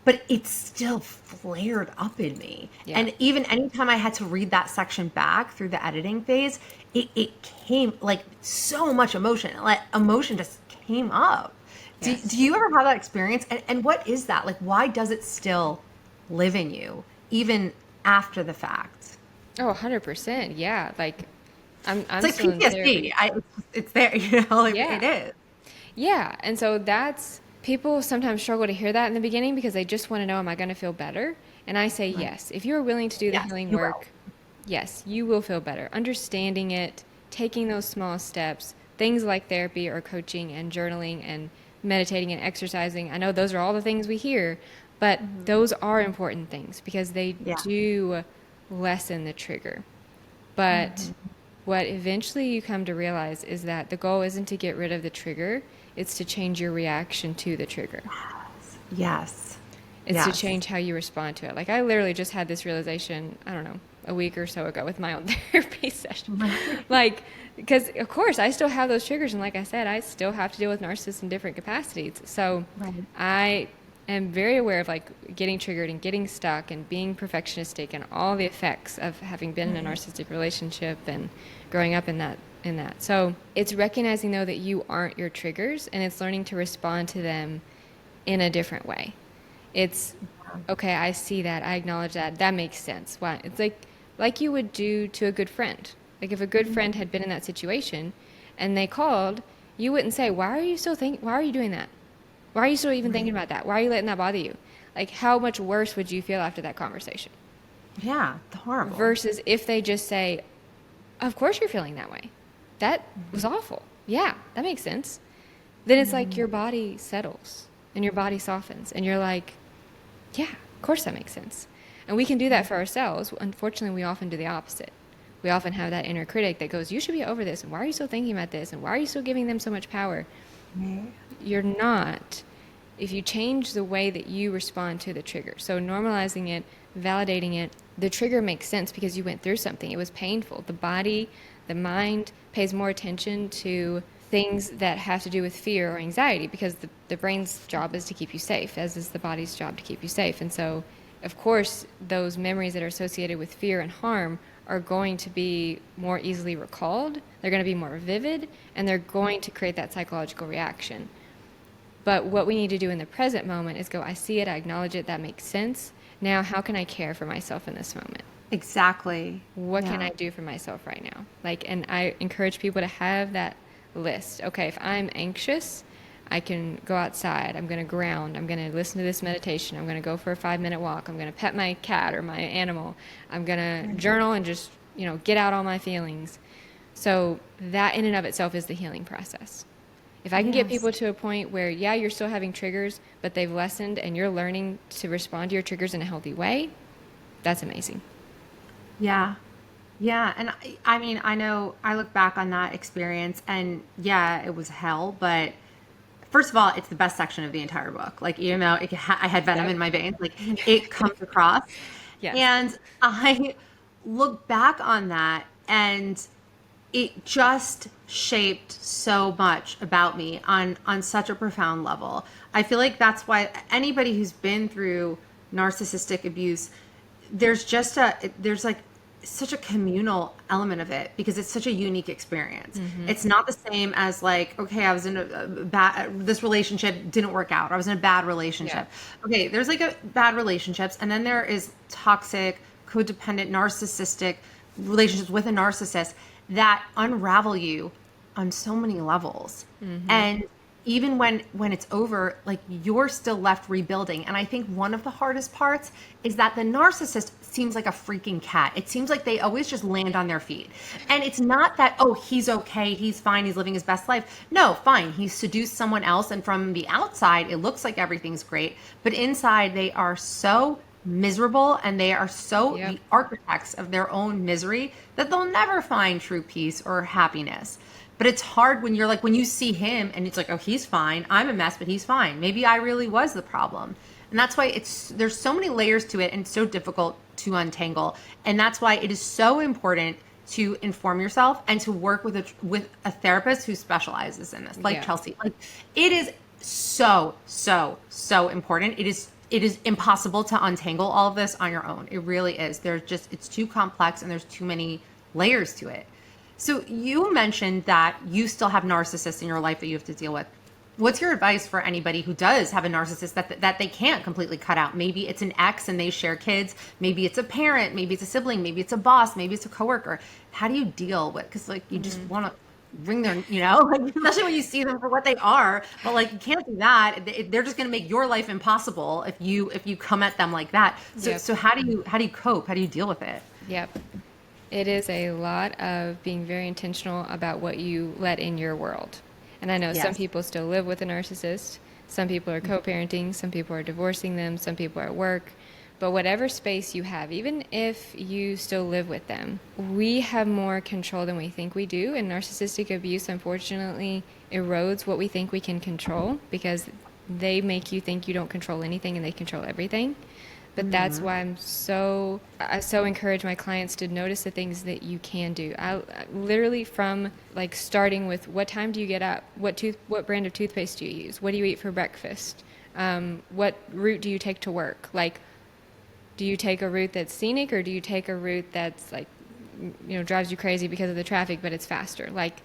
But it still flared up in me. Yeah. And even anytime I had to read that section back through the editing phase, it came like so much emotion. Like emotion just came up. Yes. Do you ever have that experience? And what is that? Like, why does it still live in you, even after the fact? Oh, 100%. Yeah. Like, I'm it's like PTSD. It's there, it is. Yeah. And so people sometimes struggle to hear that in the beginning because they just want to know, am I going to feel better? And I say, yes. If you are willing to do the healing work, yes, you will feel better. Understanding it, taking those small steps, things like therapy or coaching and journaling and meditating and exercising. I know those are all the things we hear, but those are important things because they do lessen the trigger. But what eventually you come to realize is that the goal isn't to get rid of the trigger. It's to change your reaction to the trigger. Yes. It's to change how you respond to it. Like I literally just had this realization, I don't know, a week or so ago with my own therapy session. Like, because of course I still have those triggers. And like I said, I still have to deal with narcissists in different capacities. So I am very aware of like getting triggered and getting stuck and being perfectionistic and all the effects of having been in a narcissistic relationship and growing up in that. So it's recognizing though that you aren't your triggers and it's learning to respond to them in a different way. It's okay, I see that, I acknowledge that, that makes sense. Why? It's like you would do to a good friend. Like if a good friend had been in that situation and they called, you wouldn't say, why are you doing that? Why are you still even thinking about that? Why are you letting that bother you? Like how much worse would you feel after that conversation? Yeah, horrible. Versus if they just say, of course you're feeling that way. That was awful. Yeah, that makes sense. Then it's like your body settles and your body softens and you're like, yeah, of course that makes sense. And we can do that for ourselves. Unfortunately, we often do the opposite. We often have that inner critic that goes, you should be over this. And why are you still thinking about this? And why are you still giving them so much power? You're not. If you change the way that you respond to the trigger, so normalizing it, validating it, the trigger makes sense because you went through something. It was painful. The body, the mind pays more attention to things that have to do with fear or anxiety because the brain's job is to keep you safe, as is the body's job to keep you safe. And so, of course, those memories that are associated with fear and harm are going to be more easily recalled. They're going to be more vivid, and they're going to create that psychological reaction. But what we need to do in the present moment is go, I see it, I acknowledge it, that makes sense. Now, how can I care for myself in this moment? Exactly. What can Yeah. I do for myself right now? Like, and I encourage people to have that list. Okay, if I'm anxious, I can go outside. I'm going to ground. I'm going to listen to this meditation. I'm going to go for a 5 minute walk. I'm going to pet my cat or my animal. I'm going to journal and just, get out all my feelings. So that in and of itself is the healing process. If I can get Yes. people to a point where, yeah, you're still having triggers, but they've lessened and you're learning to respond to your triggers in a healthy way, that's amazing. Yeah. Yeah. And I mean, I know I look back on that experience and yeah, it was hell, but first of all, it's the best section of the entire book. Like, even though I had venom in Yep. my veins, like it comes across. Yes. And I look back on that and it just shaped so much about me on such a profound level. I feel like that's why anybody who's been through narcissistic abuse, there's like such a communal element of it because it's such a unique experience. It's not the same as like, okay, I was in a bad, this relationship didn't work out. I was in a bad Yeah. relationship. Okay, there's like a bad relationships, and then there is toxic, codependent, narcissistic relationships with a narcissist that unravel you on so many levels. And even when it's over, like you're still left rebuilding. And I think one of the hardest parts is that the narcissist seems like a freaking cat. It seems like they always just land on their feet. And it's not that, oh, he's okay, he's fine, he's living his best life. No, fine, he's seduced someone else, and from the outside it looks like everything's great, but inside they are so miserable and they are so Yep. the architects of their own misery that they'll never find true peace or happiness. But it's hard when you're like, when you see him and it's like, oh, he's fine, I'm a mess, but he's fine, maybe I really was the problem. And that's why there's so many layers to it and it's so difficult to untangle. And that's why it is so important to inform yourself and to work with a therapist who specializes in this, like Yeah. Chelsey. Like, it is so important. It is impossible to untangle all of this on your own. It really is. It's too complex and there's too many layers to it. So you mentioned that you still have narcissists in your life that you have to deal with. What's your advice for anybody who does have a narcissist that they can't completely cut out? Maybe it's an ex and they share kids. Maybe it's a parent. Maybe it's a sibling. Maybe it's a boss. Maybe it's a coworker. How do you deal with? Because like you just want to bring their, like, especially when you see them for what they are. But like you can't do that. They're just going to make your life impossible if you come at them like that. So Yep. so how do you cope? How do you deal with it? Yep. It is a lot of being very intentional about what you let in your world. And I know some Yes. people still live with a narcissist. Some people are co-parenting. Some people are divorcing them. Some people are at work. But whatever space you have, even if you still live with them, we have more control than we think we do. And narcissistic abuse, unfortunately, erodes what we think we can control because they make you think you don't control anything and they control everything. But that's why I so encourage my clients to notice the things that you can do. I literally, from like starting with what time do you get up, what brand of toothpaste do you use, what do you eat for breakfast, what route do you take to work, like do you take a route that's scenic or do you take a route that's like drives you crazy because of the traffic but it's faster, like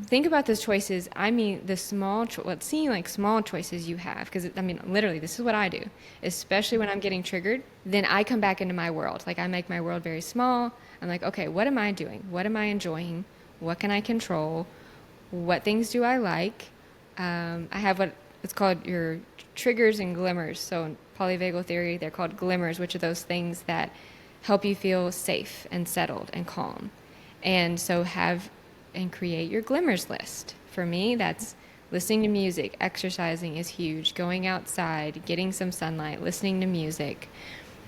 think about those choices. I mean, the what seem like small choices you have, because I mean, literally, this is what I do, especially when I'm getting triggered. Then I come back into my world. Like, I make my world very small. I'm like, okay, what am I doing? What am I enjoying? What can I control? What things do I like? I have what it's called your triggers and glimmers. So in polyvagal theory, they're called glimmers, which are those things that help you feel safe and settled and calm. And so create your glimmers list. For me, that's listening to music, exercising is huge, going outside, getting some sunlight, listening to music.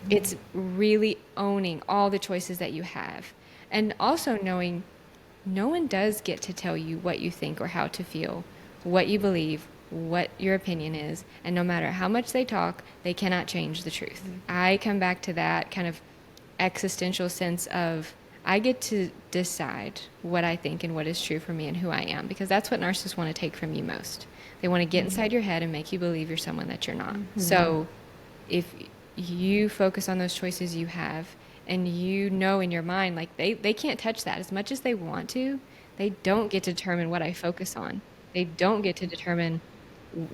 It's really owning all the choices that you have. And also knowing no one does get to tell you what you think or how to feel, what you believe, what your opinion is. And no matter how much they talk, they cannot change the truth. I come back to that kind of existential sense of I get to decide what I think and what is true for me and who I am, because that's what narcissists want to take from you most. They want to get inside your head and make you believe you're someone that you're not. So if you focus on those choices you have and in your mind, like they can't touch that as much as they want to, they don't get to determine what I focus on. They don't get to determine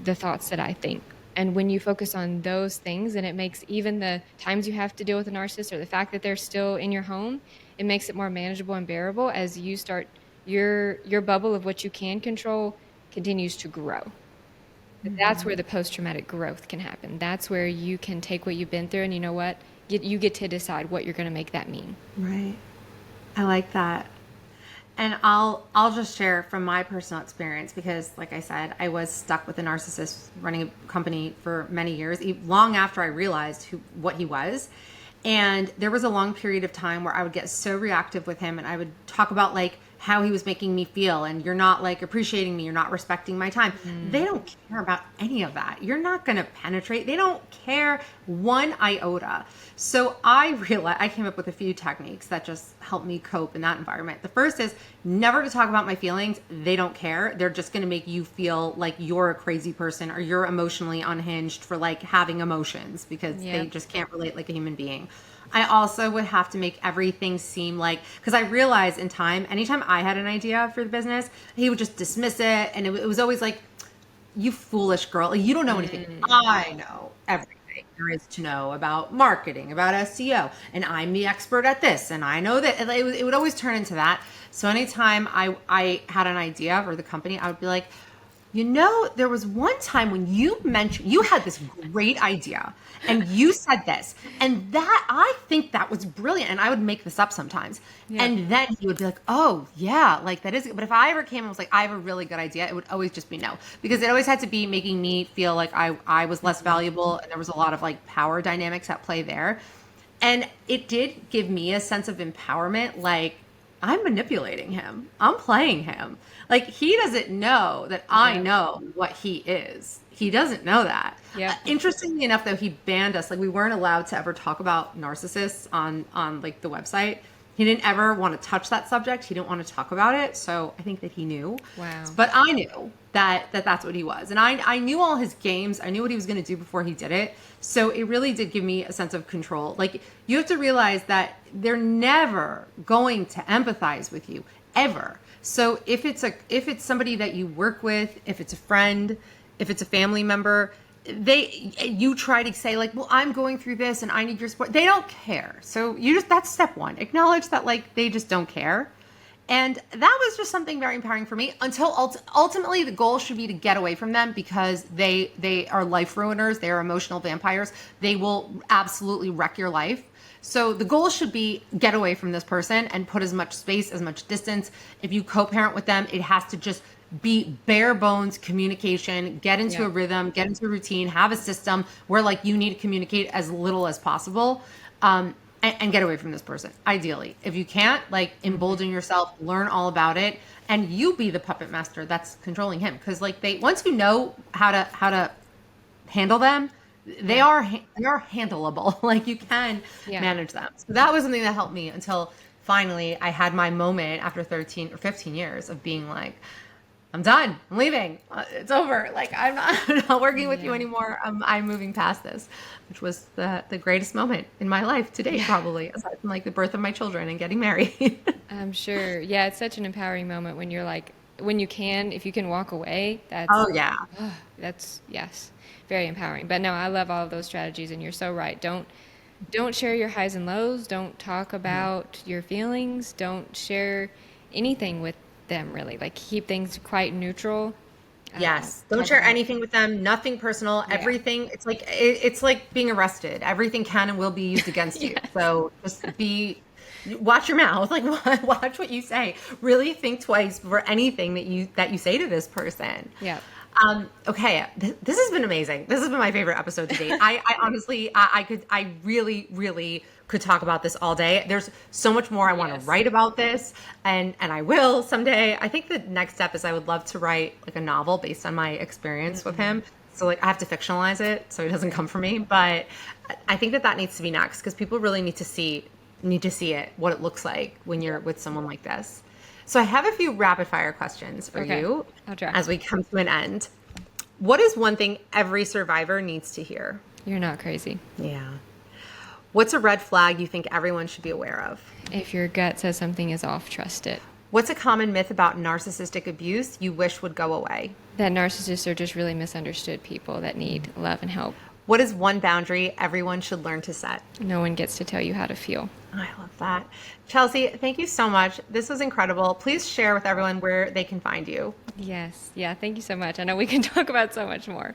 the thoughts that I think. And when you focus on those things, then it makes even the times you have to deal with a narcissist or the fact that they're still in your home, it makes it more manageable and bearable as you start your bubble of what you can control continues to grow. But that's where the post-traumatic growth can happen. That's where you can take what you've been through and you know what? You get to decide what you're going to make that mean. Right. I like that. And I'll just share from my personal experience because, like I said, I was stuck with a narcissist running a company for many years, long after I realized what he was. And there was a long period of time where I would get so reactive with him, and I would talk about like how he was making me feel, and you're not like appreciating me, you're not respecting my time. They don't care about any of that. You're not going to penetrate. They don't care one iota. So I realized I came up with a few techniques that just helped me cope in that environment. The first is never to talk about my feelings. They don't care. They're just going to make you feel like you're a crazy person or you're emotionally unhinged for like having emotions because they just can't relate like a human being. I also would have to make everything seem like, because I realized in time, anytime I had an idea for the business, he would just dismiss it. And it was always like, you foolish girl, like, you don't know anything. I know everything there is to know about marketing, about SEO, and I'm the expert at this, and I know that. It would always turn into that. So anytime I had an idea for the company, I would be like, you know, there was one time when you mentioned you had this great idea and you said this, and that I think that was brilliant. And I would make this up sometimes. Yeah. And then he would be like, oh yeah, like that is good. But if I ever came and was like, I have a really good idea, it would always just be no, because it always had to be making me feel like I was less valuable. And there was a lot of like power dynamics at play there. And it did give me a sense of empowerment. Like, I'm manipulating him. I'm playing him. Like, he doesn't know that I know what he is. He doesn't know that. Yeah. Interestingly enough, though, he banned us. Like, we weren't allowed to ever talk about narcissists on like the website. He didn't ever want to touch that subject. He didn't want to talk about it. So I think that he knew. Wow. But I knew that that's what he was. And I knew all his games. I knew what he was going to do before he did it. So it really did give me a sense of control. Like, you have to realize that they're never going to empathize with you, ever. So if it's somebody that you work with, if it's a friend, if it's a family member, you try to say like, well, I'm going through this and I need your support. They don't care. So that's step one. Acknowledge that like they just don't care. And that was just something very empowering for me until ultimately the goal should be to get away from them because they are life ruiners. They are emotional vampires. They will absolutely wreck your life. So the goal should be get away from this person and put as much space, as much distance. If you co-parent with them, it has to just be bare bones communication, get into a rhythm, get into a routine, have a system where like you need to communicate as little as possible. And get away from this person, ideally. If you can't, like, embolden yourself, learn all about it, and you be the puppet master that's controlling him. Because like once you know how to handle them, they are handleable. Like, you can manage them. So that was something that helped me until finally I had my moment after 13 or 15 years of being like, I'm done. I'm leaving. It's over. Like, I'm not working with you anymore. I'm moving past this, which was the greatest moment in my life to date, probably, aside from like the birth of my children and getting married. I'm sure. Yeah, it's such an empowering moment when you're like, if you can walk away, that's, that's, yes, very empowering. But no, I love all of those strategies, and you're so right. Don't share your highs and lows. Don't talk about your feelings. Don't share anything with them, really. Like, keep things quite neutral. Yes. Don't share anything with them. Nothing personal. Everything. It's like being arrested. Everything can and will be used against you. So just watch your mouth. Like, watch what you say. Really think twice before anything that you say to this person. Yeah. Okay. This has been amazing. This has been my favorite episode to date. I honestly, I really, really could talk about this all day. There's so much more I want to write about this, and I will someday. I think the next step is I would love to write like a novel based on my experience with him. So like I have to fictionalize it so it doesn't come from me, but I think that needs to be next because people really need to see it, what it looks like when you're with someone like this. So I have a few rapid fire questions for you as we come to an end. What is one thing every survivor needs to hear? You're not crazy. Yeah. What's a red flag you think everyone should be aware of? If your gut says something is off, trust it. What's a common myth about narcissistic abuse you wish would go away? That narcissists are just really misunderstood people that need love and help. What is one boundary everyone should learn to set? No one gets to tell you how to feel. I love that. Chelsey, thank you so much. This was incredible. Please share with everyone where they can find you. Yes. Yeah. Thank you so much. I know we can talk about so much more.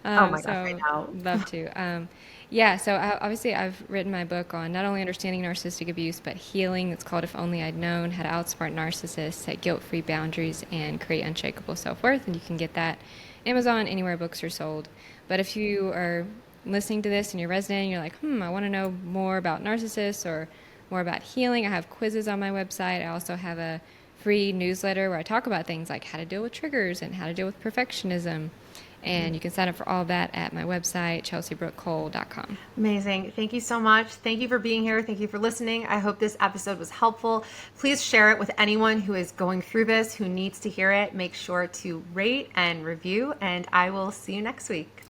Oh my gosh, I know. Love to. Yeah. So obviously I've written my book on not only understanding narcissistic abuse, but healing. It's called If Only I'd Known: How to Outsmart Narcissists, Set Guilt-Free Boundaries, and Create Unshakable Self-Worth. And you can get that Amazon, anywhere books are sold. But if you are listening to this and you're resonating, you're like, I want to know more about narcissists or more about healing, I have quizzes on my website. I also have a free newsletter where I talk about things like how to deal with triggers and how to deal with perfectionism. And you can sign up for all of that at my website, chelseybrookecole.com. Amazing. Thank you so much. Thank you for being here. Thank you for listening. I hope this episode was helpful. Please share it with anyone who is going through this, who needs to hear it. Make sure to rate and review, and I will see you next week.